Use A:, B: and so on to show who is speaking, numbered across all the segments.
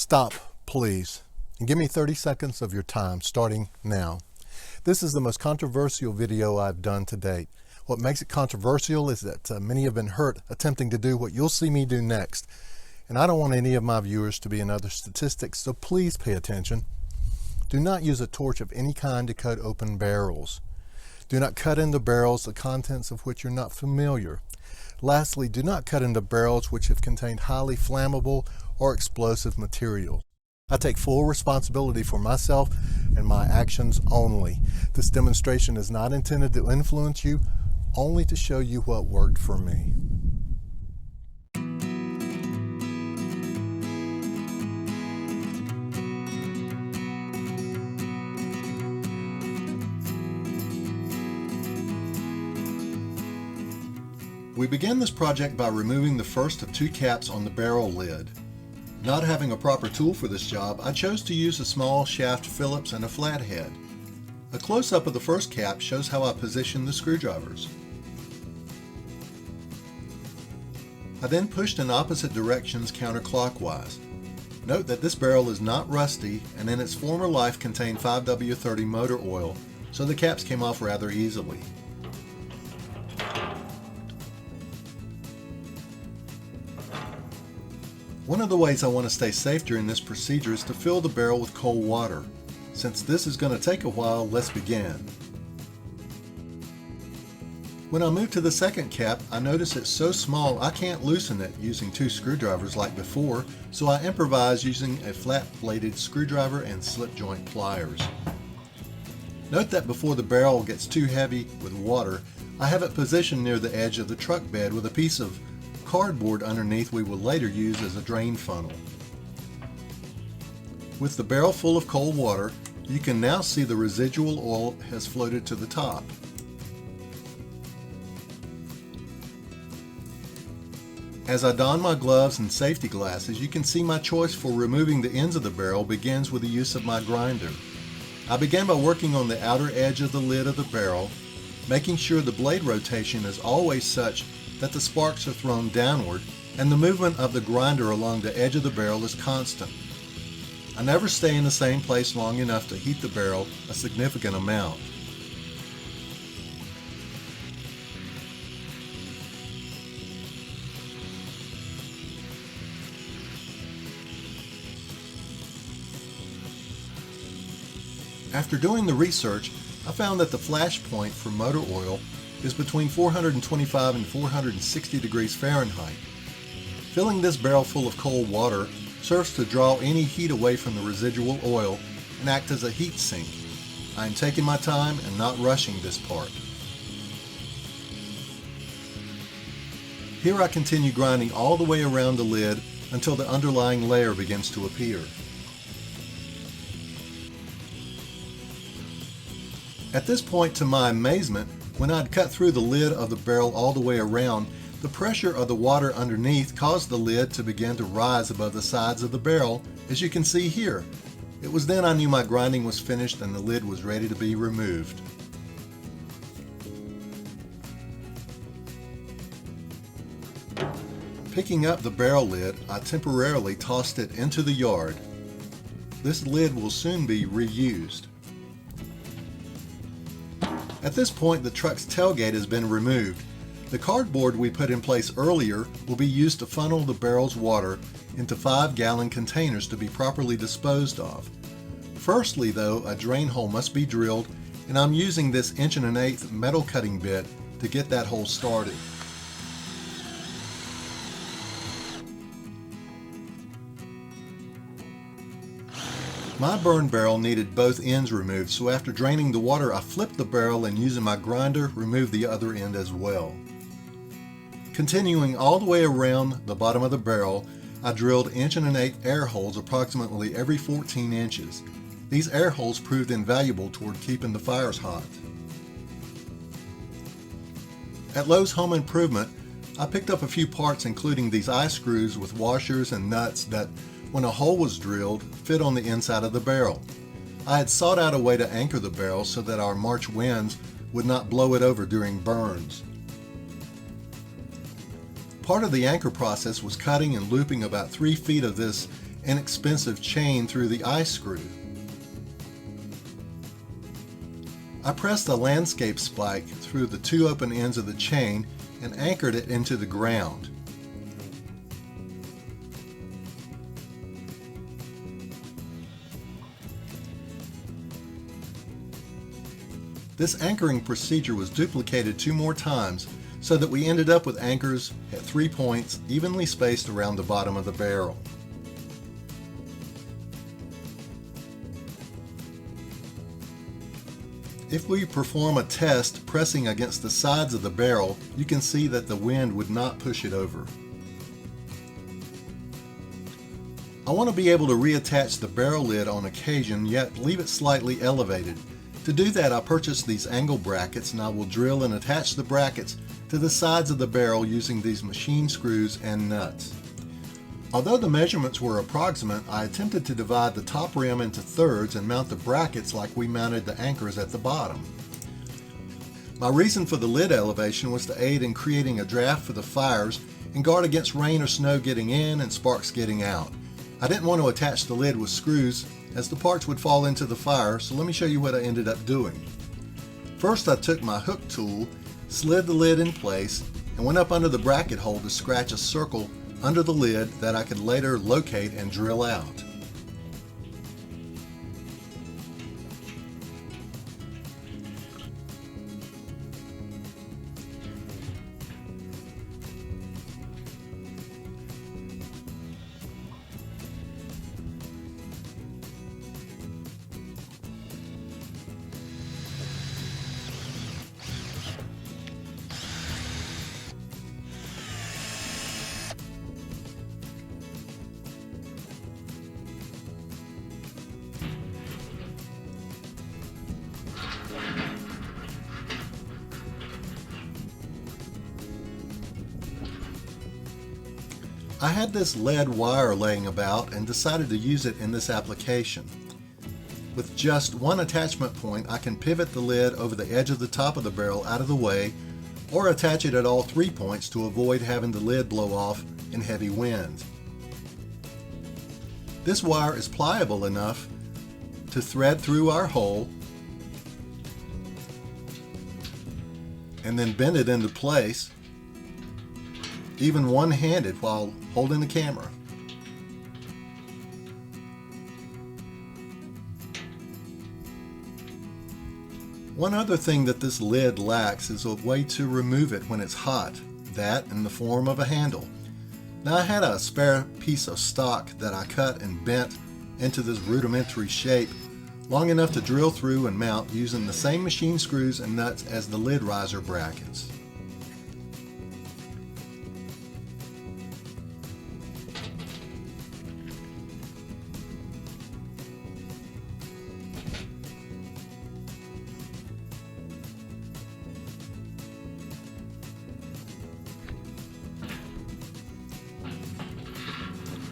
A: Stop, please, and give me 30 seconds of your time, starting now. This is the most controversial video I've done to date. What makes it controversial is that many have been hurt attempting to do what you'll see me do next. And I don't want any of my viewers to be another statistic, so please pay attention. Do not use a torch of any kind to cut open barrels. Do not cut into barrels the contents of which you're not familiar. Lastly, do not cut into barrels which have contained highly flammable or explosive material. I take full responsibility for myself and my actions only. This demonstration is not intended to influence you, only to show you what worked for me. We began this project by removing the first of two caps on the barrel lid. Not having a proper tool for this job, I chose to use a small shaft Phillips and a flathead. A close-up of the first cap shows how I positioned the screwdrivers. I then pushed in opposite directions counterclockwise. Note that this barrel is not rusty and in its former life contained 5W30 motor oil, so the caps came off rather easily. One of the ways I want to stay safe during this procedure is to fill the barrel with cold water. Since this is going to take a while, let's begin. When I move to the second cap, I notice it's so small I can't loosen it using two screwdrivers like before, so I improvise using a flat-bladed screwdriver and slip joint pliers. Note that before the barrel gets too heavy with water, I have it positioned near the edge of the truck bed with a piece of cardboard underneath we will later use as a drain funnel. With the barrel full of cold water, you can now see the residual oil has floated to the top. As I don my gloves and safety glasses, you can see my choice for removing the ends of the barrel begins with the use of my grinder. I began by working on the outer edge of the lid of the barrel, making sure the blade rotation is always such that the sparks are thrown downward and the movement of the grinder along the edge of the barrel is constant. I never stay in the same place long enough to heat the barrel a significant amount. After doing the research, I found that the flash point for motor oil is between 425 and 460 degrees Fahrenheit. Filling this barrel full of cold water serves to draw any heat away from the residual oil and act as a heat sink. I am taking my time and not rushing this part. Here I continue grinding all the way around the lid until the underlying layer begins to appear. At this point, to my amazement, when I'd cut through the lid of the barrel all the way around, the pressure of the water underneath caused the lid to begin to rise above the sides of the barrel, as you can see here. It was then I knew my grinding was finished and the lid was ready to be removed. Picking up the barrel lid, I temporarily tossed it into the yard. This lid will soon be reused. At this point, the truck's tailgate has been removed. The cardboard we put in place earlier will be used to funnel the barrel's water into 5-gallon containers to be properly disposed of. Firstly, though, a drain hole must be drilled, and I'm using this 1 1/8" metal cutting bit to get that hole started. My burn barrel needed both ends removed, so after draining the water, I flipped the barrel and using my grinder, removed the other end as well. Continuing all the way around the bottom of the barrel, I drilled 1 1/8" air holes approximately every 14 inches. These air holes proved invaluable toward keeping the fires hot. At Lowe's Home Improvement, I picked up a few parts including these eye screws with washers and nuts that, when a hole was drilled, fit on the inside of the barrel. I had sought out a way to anchor the barrel so that our March winds would not blow it over during burns. Part of the anchor process was cutting and looping about 3 feet of this inexpensive chain through the eye screw. I pressed a landscape spike through the two open ends of the chain and anchored it into the ground. This anchoring procedure was duplicated 2 more times so that we ended up with anchors at 3 points evenly spaced around the bottom of the barrel. If we perform a test pressing against the sides of the barrel, you can see that the wind would not push it over. I want to be able to reattach the barrel lid on occasion, yet leave it slightly elevated. To do that, I purchased these angle brackets, and I will drill and attach the brackets to the sides of the barrel using these machine screws and nuts. Although the measurements were approximate, I attempted to divide the top rim into thirds and mount the brackets like we mounted the anchors at the bottom. My reason for the lid elevation was to aid in creating a draft for the fires and guard against rain or snow getting in and sparks getting out. I didn't want to attach the lid with screws as the parts would fall into the fire, so let me show you what I ended up doing. First, I took my hook tool, slid the lid in place, and went up under the bracket hole to scratch a circle under the lid that I could later locate and drill out. I had this lead wire laying about and decided to use it in this application. With just one attachment point, I can pivot the lid over the edge of the top of the barrel out of the way, or attach it at all 3 points to avoid having the lid blow off in heavy winds. This wire is pliable enough to thread through our hole and then bend it into place, even one-handed while holding the camera. One other thing that this lid lacks is a way to remove it when it's hot, that in the form of a handle. Now, I had a spare piece of stock that I cut and bent into this rudimentary shape long enough to drill through and mount using the same machine screws and nuts as the lid riser brackets.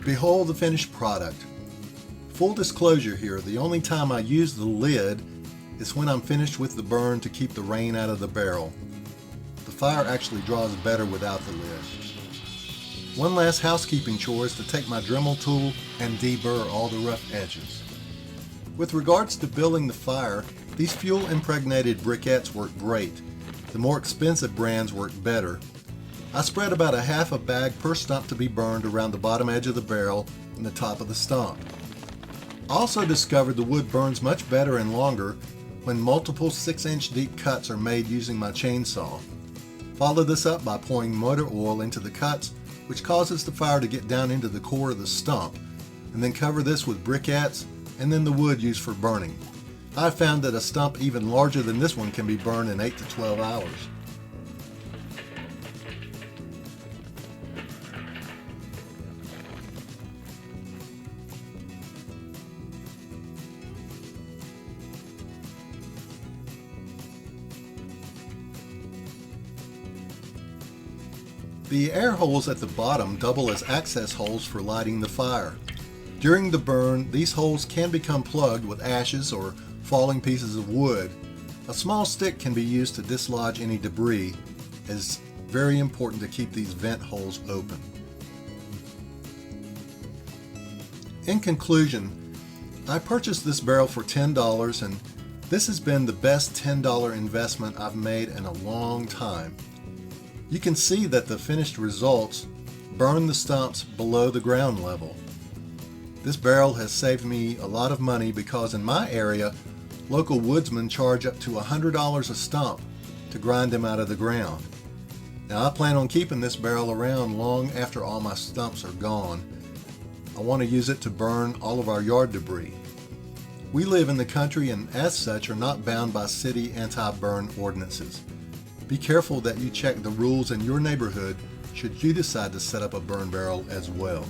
A: Behold the finished product. Full disclosure here, the only time I use the lid is when I'm finished with the burn to keep the rain out of the barrel. The fire actually draws better without the lid. One last housekeeping chore is to take my Dremel tool and deburr all the rough edges. With regards to building the fire, these fuel impregnated briquettes work great. The more expensive brands work better. I spread about a half a bag per stump to be burned around the bottom edge of the barrel and the top of the stump. I also discovered the wood burns much better and longer when multiple 6-inch deep cuts are made using my chainsaw. Follow this up by pouring motor oil into the cuts, which causes the fire to get down into the core of the stump, and then cover this with briquettes and then the wood used for burning. I found that a stump even larger than this one can be burned in 8 to 12 hours. The air holes at the bottom double as access holes for lighting the fire. During the burn, these holes can become plugged with ashes or falling pieces of wood. A small stick can be used to dislodge any debris. It's very important to keep these vent holes open. In conclusion, I purchased this barrel for $10, and this has been the best $10 investment I've made in a long time. You can see that the finished results burn the stumps below the ground level. This barrel has saved me a lot of money because in my area, local woodsmen charge up to $100 a stump to grind them out of the ground. Now I plan on keeping this barrel around long after all my stumps are gone. I want to use it to burn all of our yard debris. We live in the country and as such are not bound by city anti-burn ordinances. Be careful that you check the rules in your neighborhood should you decide to set up a burn barrel as well.